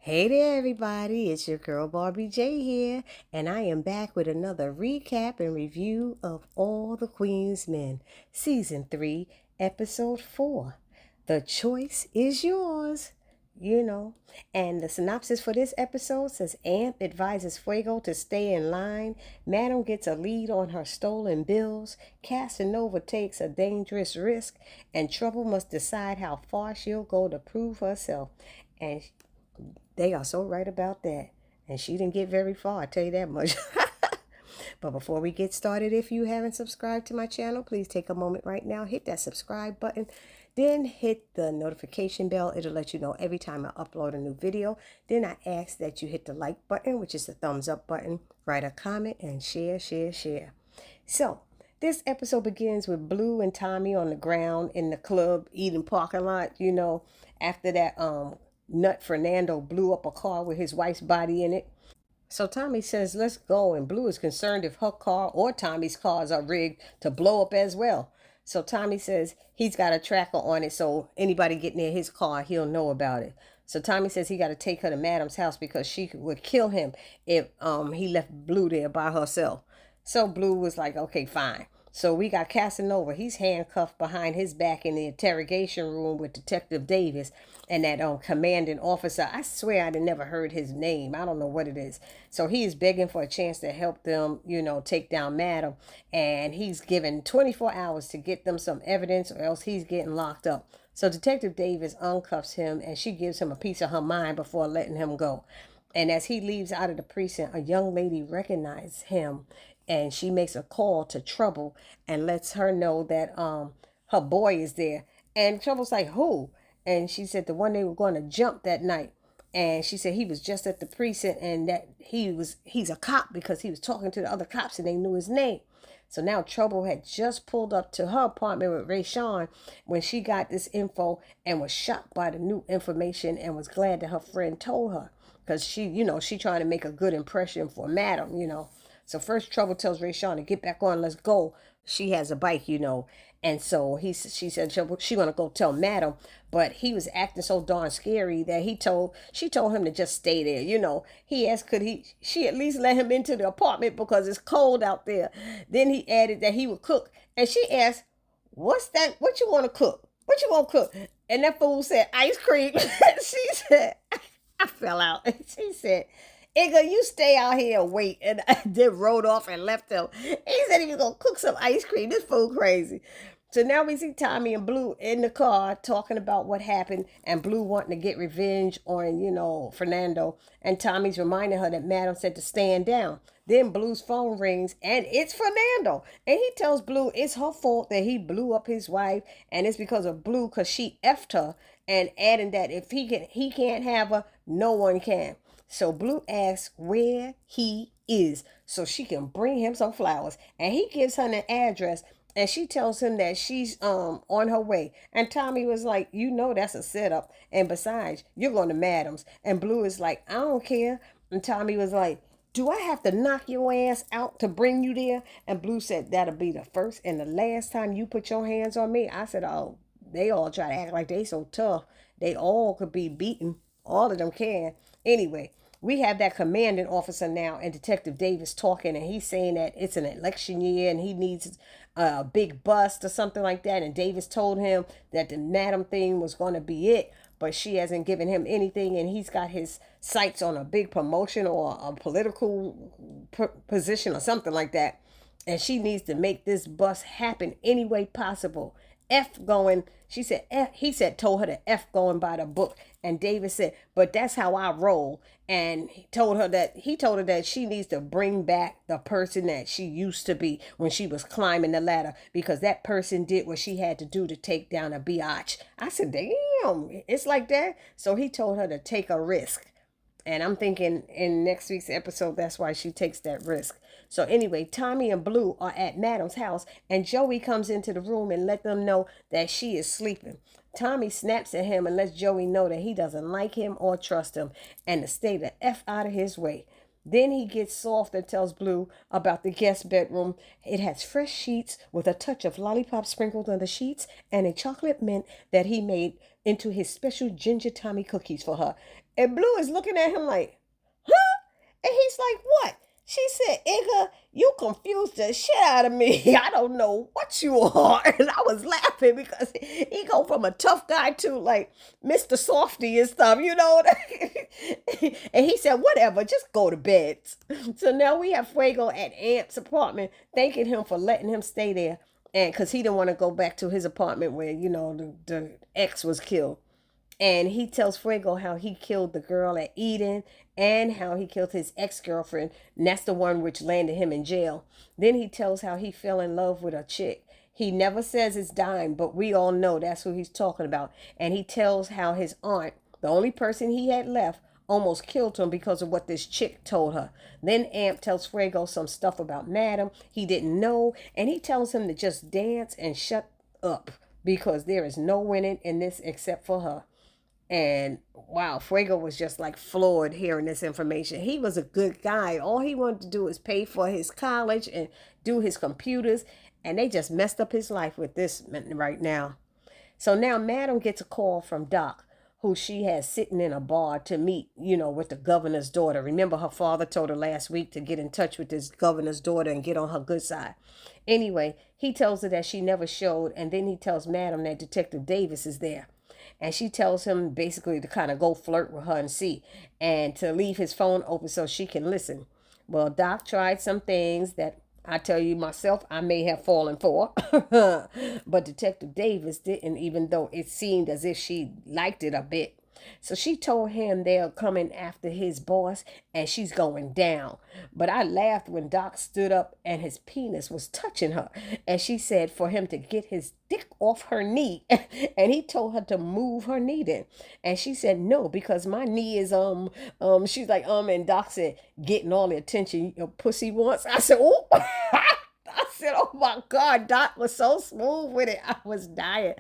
Hey there, everybody. It's your girl Barbie J here, and I am back with another recap and review of All the Queen's Men, Season 3, Episode 4. The choice is yours. And the synopsis for this episode says Amp advises Fuego to stay in line, Madam gets a lead on her stolen bills, Casanova takes a dangerous risk, and Trouble must decide how far she'll go to prove herself. And they are so right about that. And she didn't get very far, I tell you that much. But before we get started, if you haven't subscribed to my channel, please take a moment right now, hit that subscribe button, then hit the notification bell. It'll let you know every time I upload a new video. Then I ask that you hit the like button, which is the thumbs up button, write a comment, and share. So, this episode begins with Blue and Tommy on the ground in the club eating parking lot, after that nut Fernando blew up a car with his wife's body in it. So Tommy says, let's go. And Blue is concerned if her car or Tommy's cars are rigged to blow up as well. So Tommy says he's got a tracker on it, so anybody get near his car, he'll know about it. So Tommy says he got to take her to Madam's house because she would kill him if he left Blue there by herself. So Blue was like, okay, fine. So we got Casanova. He's handcuffed behind his back in the interrogation room with Detective Davis and that commanding officer. I swear I'd never heard his name. I don't know what it is. So he is begging for a chance to help them, take down Madam. And he's given 24 hours to get them some evidence or else he's getting locked up. So Detective Davis uncuffs him and she gives him a piece of her mind before letting him go. And as he leaves out of the precinct, a young lady recognizes him and she makes a call to Trouble and lets her know that her boy is there. And Trouble's like, who? And she said the one they were going to jump that night. And she said he was just at the precinct and that he's a cop because he was talking to the other cops and they knew his name. So now Trouble had just pulled up to her apartment with Rayshawn when she got this info and was shocked by the new information and was glad that her friend told her. Because she trying to make a good impression for Madam. So first Trouble tells Rayshawn to get back on, let's go. She has a bike, And so she said she want to go tell Madam, but he was acting so darn scary that she told him to just stay there. He asked could she at least let him into the apartment because it's cold out there. Then he added that he would cook. And she asked, what's that? What you want to cook? What you want to cook? And that fool said, ice cream. She said, I fell out. She said, Igga, you stay out here and wait. And I then rode off and left him. He said he was going to cook some ice cream. This fool crazy. So now we see Tommy and Blue in the car talking about what happened and Blue wanting to get revenge on, Fernando. And Tommy's reminding her that Madam said to stand down. Then Blue's phone rings and it's Fernando. And he tells Blue it's her fault that he blew up his wife and it's because of Blue because she effed her, and adding that if he can't have her, no one can. So Blue asks where he is so she can bring him some flowers. And he gives her an address and she tells him that she's on her way. And Tommy was like, that's a setup. And besides, you're going to Madam's. And Blue is like, I don't care. And Tommy was like, do I have to knock your ass out to bring you there? And Blue said, that'll be the first and the last time you put your hands on me. I said, oh, they all try to act like they so tough. They all could be beaten. All of them can. Anyway, we have that commanding officer now and Detective Davis talking, and he's saying that it's an election year and he needs a big bust or something like that. And Davis told him that the Madam thing was going to be it, but she hasn't given him anything, and he's got his sights on a big promotion or a political position or something like that. And she needs to make this bust happen any way possible. She said, he told her to F going by the book. And David said, but that's how I roll. And he told her that she needs to bring back the person that she used to be when she was climbing the ladder, because that person did what she had to do to take down a biatch. I said, damn, it's like that. So he told her to take a risk. And I'm thinking in next week's episode, that's why she takes that risk. So anyway, Tommy and Blue are at Madam's house and Joey comes into the room and let them know that she is sleeping. Tommy snaps at him and lets Joey know that he doesn't like him or trust him and to stay the F out of his way. Then he gets soft and tells Blue about the guest bedroom. It has fresh sheets with a touch of lollipop sprinkled on the sheets and a chocolate mint that he made into his special ginger Tommy cookies for her. And Blue is looking at him like, huh? And he's like, what? She said, Igga, you confused the shit out of me. I don't know what you are. And I was laughing because he go from a tough guy to like Mr. Softy and stuff, you know. And he said, whatever, just go to bed. So now we have Fuego at Amp's apartment, thanking him for letting him stay there. And because he didn't want to go back to his apartment where, you know, the ex was killed. And he tells Fuego how he killed the girl at Eden and how he killed his ex-girlfriend. And that's the one which landed him in jail. Then he tells how he fell in love with a chick. He never says it's Dime, but we all know that's who he's talking about. And he tells how his aunt, the only person he had left, almost killed him because of what this chick told her. Then Amp tells Fuego some stuff about Madam he didn't know. And he tells him to just dance and shut up because there is no winning in this except for her. And wow, Fuego was just like floored hearing this information. He was a good guy. All he wanted to do is pay for his college and do his computers. And they just messed up his life with this right now. So now Madam gets a call from Doc, who she has sitting in a bar to meet, you know, with the governor's daughter. Remember, her father told her last week to get in touch with this governor's daughter and get on her good side. Anyway, he tells her that she never showed. And then he tells Madam that Detective Davis is there. And she tells him basically to kind of go flirt with her and see, and to leave his phone open so she can listen. Well, Doc tried some things that I tell you myself I may have fallen for. But Detective Davis didn't, even though it seemed as if she liked it a bit. So she told him they're coming after his boss and she's going down. But I laughed when Doc stood up and his penis was touching her. And she said for him to get his dick off her knee. And he told her to move her knee then. And she said, no, because my knee is, she's like, and Doc said, getting all the attention your pussy wants. I said, oh. I said, oh my God, Doc was so smooth with it. I was dying.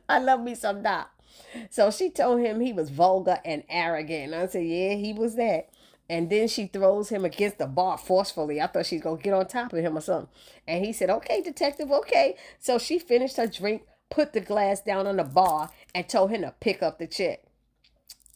I love me some Doc. So she told him he was vulgar and arrogant. And I said, yeah, he was that. And then she throws him against the bar forcefully. I thought she's going to get on top of him or something. And he said, okay, detective, okay. So she finished her drink, put the glass down on the bar, and told him to pick up the check.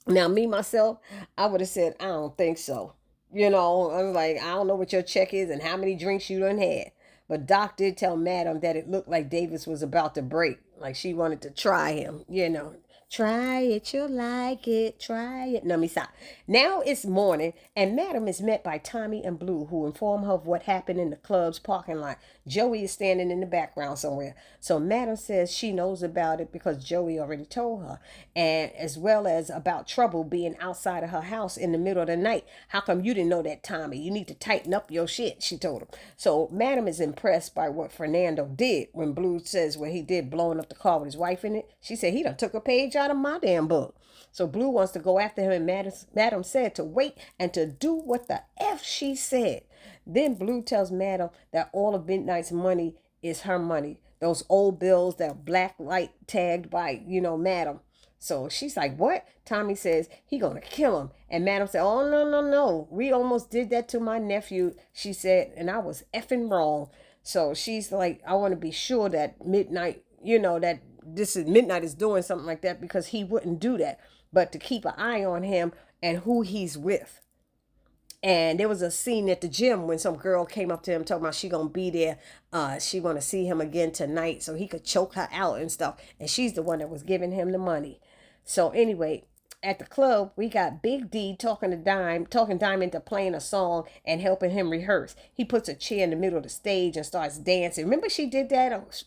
Now, me, myself, I would have said, I don't think so. You know, I was like, I don't know what your check is and how many drinks you done had. But Doc did tell Madam that it looked like Davis was about to break. Like she wanted to try him, you know. Try it, you'll like it, try it. No, me stop. Now it's morning, and Madam is met by Tommy and Blue, who inform her of what happened in the club's parking lot. Joey is standing in the background somewhere. So Madam says she knows about it because Joey already told her, and as well as about trouble being outside of her house in the middle of the night. How come you didn't know that, Tommy? You need to tighten up your shit, she told him. So Madam is impressed by what Fernando did when Blue says what he did, blowing up the car with his wife in it. She said he done took a page out of my damn book. So Blue wants to go after him, and Madam said to wait and to do what the F she said. Then Blue tells Madam that all of Midnight's money is her money. Those old bills that are black light tagged by, you know, Madam. So she's like, what? Tommy says he gonna kill him. And Madam said, oh, no. We almost did that to my nephew, she said, and I was effing wrong. So she's like, I want to be sure that Midnight, you know, that Midnight is doing something like that because he wouldn't do that. But to keep an eye on him and who he's with. And there was a scene at the gym when some girl came up to him talking about she gonna be there. She want to see him again tonight so he could choke her out and stuff. And she's the one that was giving him the money. So anyway, at the club, we got Big D talking Dime into playing a song and helping him rehearse. He puts a chair in the middle of the stage and starts dancing. Remember she did that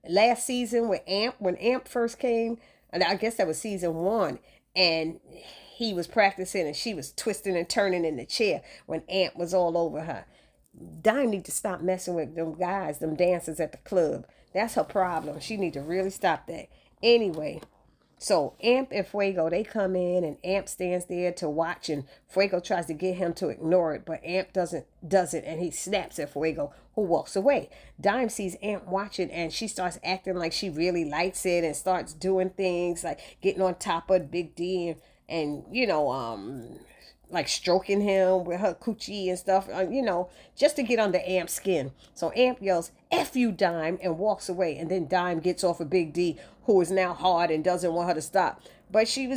last season with Amp, when Amp first came? And I guess that was season 1. And he was practicing and she was twisting and turning in the chair when Amp was all over her. Dime need to stop messing with them guys, them dancers at the club. That's her problem. She need to really stop that. Anyway, so Amp and Fuego, they come in and Amp stands there to watch and Fuego tries to get him to ignore it, but Amp does it and he snaps at Fuego, who walks away. Dime sees Amp watching and she starts acting like she really likes it and starts doing things like getting on top of Big D and you know, like stroking him with her coochie and stuff, just to get under Amp's skin. So Amp yells, F you, Dime, and walks away. And then Dime gets off of Big D, who is now hard and doesn't want her to stop. But she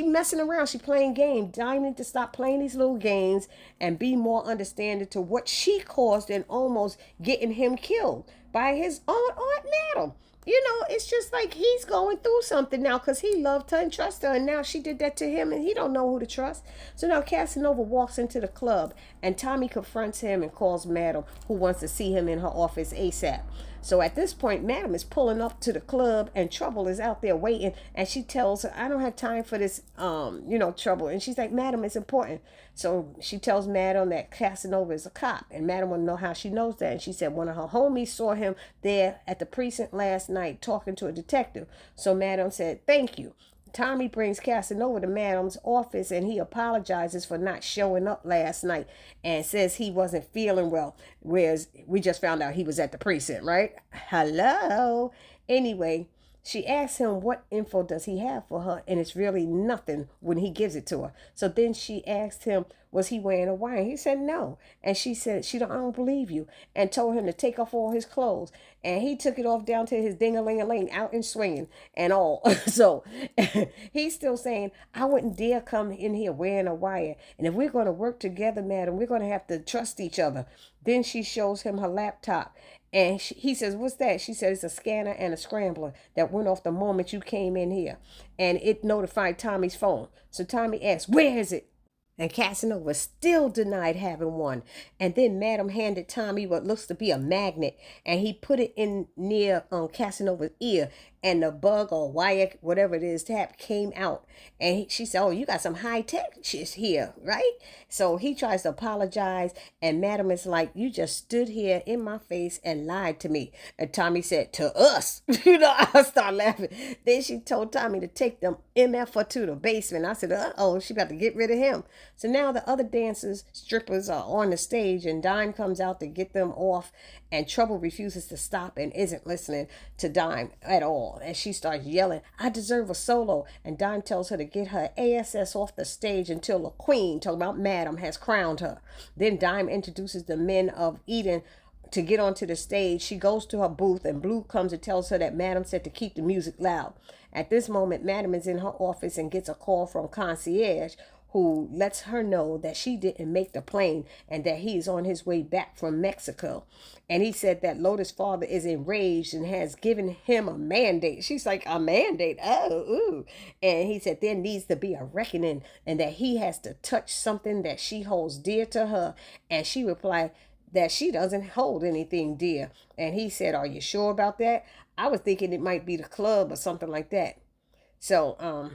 messing around. She playing game. Dime need to stop playing these little games and be more understanding to what she caused and almost getting him killed by his own Aunt Madam. It's just like he's going through something now because he loved her and trusted her, and now she did that to him, and he don't know who to trust. So now Casanova walks into the club, and Tommy confronts him and calls Madam, who wants to see him in her office ASAP. So at this point, Madam is pulling up to the club, and Trouble is out there waiting, and she tells her, I don't have time for this, Trouble. And she's like, Madam, it's important. So she tells Madam that Casanova is a cop, and Madam want to know how she knows that. And she said one of her homies saw him there at the precinct last night talking to a detective. So Madam said, thank you. Tommy brings Casanova to Madam's office, and he apologizes for not showing up last night and says he wasn't feeling well, whereas we just found out he was at the precinct, right? Hello. Anyway, she asks him what info does he have for her, and it's really nothing when he gives it to her. So then she asked him, was he wearing a wire? He said no. And she said, I don't believe you, and told him to take off all his clothes. And he took it off down to his ding-a-ling-a-ling, out and swinging and all. So he's still saying, I wouldn't dare come in here wearing a wire. And if we're going to work together, Madam, we're going to have to trust each other. Then she shows him her laptop. And he says, what's that? She says, it's a scanner and a scrambler that went off the moment you came in here. And it notified Tommy's phone. So Tommy asks, where is it? And Casanova still denied having one. And then Madam handed Tommy what looks to be a magnet, and he put it in near Casanova's ear, and the bug or wire, whatever it is, tap came out. And she said, oh, you got some high-tech shit here, right? So he tries to apologize, and Madam is like, you just stood here in my face and lied to me. And Tommy said, to us. I start laughing. Then she told Tommy to take them MF to the basement. I said, uh-oh, she about to get rid of him. So now the other dancers, strippers, are on the stage, and Dime comes out to get them off, and Trouble refuses to stop and isn't listening to Dime at all. And she starts yelling, I deserve a solo. And Dime tells her to get her ass off the stage until the queen, talking about Madam, has crowned her. Then Dime introduces the men of Eden to get onto the stage. She goes to her booth, and Blue comes and tells her that Madam said to keep the music loud. At this moment, Madam is in her office and gets a call from Concierge, who lets her know that she didn't make the plane and that he is on his way back from Mexico. And he said that Lotus' father is enraged and has given him a mandate. She's like, a mandate? Oh, ooh. And he said there needs to be a reckoning, and that he has to touch something that she holds dear to her. And she replied that she doesn't hold anything dear. And he said, are you sure about that? I was thinking it might be the club or something like that. So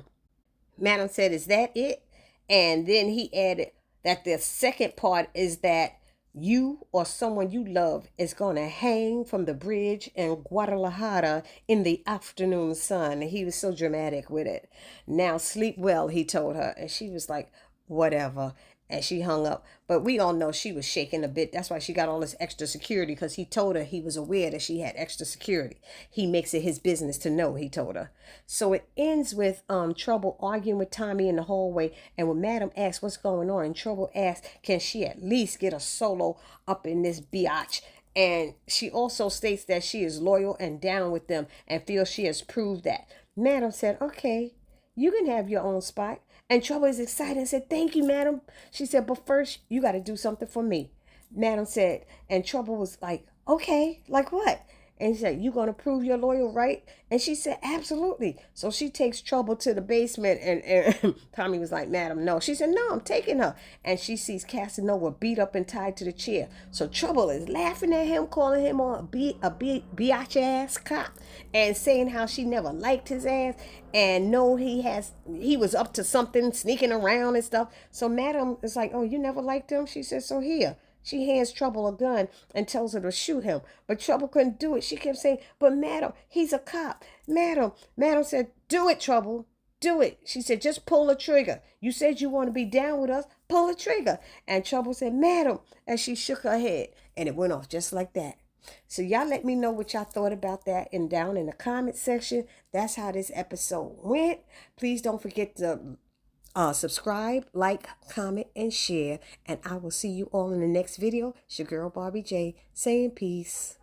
Madam said, is that it? And then he added that the second part is that you or someone you love is going to hang from the bridge in Guadalajara in the afternoon sun. And he was so dramatic with it. Now sleep well, he told her. And she was like, whatever. And she hung up. But we all know she was shaking a bit. That's why she got all this extra security, because he told her he was aware that she had extra security. He makes it his business to know, he told her. So it ends with Trouble arguing with Tommy in the hallway. And when Madam asks what's going on, and Trouble asks, can she at least get a solo up in this biatch? And she also states that she is loyal and down with them and feels she has proved that. Madam said, okay, you can have your own spot. And Trouble is excited and said, thank you, Madam. She said, but first, you got to do something for me. Madam said, and Trouble was like, okay, like what? And he said, you going to prove you're loyal, right? And she said, absolutely. So she takes Trouble to the basement, and Tommy was like, Madam, no. She said, no, I'm taking her. And she sees Casanova beat up and tied to the chair. So Trouble is laughing at him, calling him a biatch ass cop, and saying how she never liked his ass, and no, he was up to something, sneaking around and stuff. So Madam is like, oh, you never liked him? She said, so here. She hands Trouble a gun and tells her to shoot him. But Trouble couldn't do it. She kept saying, but Madam, he's a cop. Madam said, do it, Trouble. Do it. She said, just pull the trigger. You said you want to be down with us. Pull the trigger. And Trouble said, Madam, as she shook her head. And it went off just like that. So y'all let me know what y'all thought about that and down in the comment section. That's how this episode went. Please don't forget to Subscribe, like, comment, and share. And I will see you all in the next video. It's your girl Barbie J saying peace.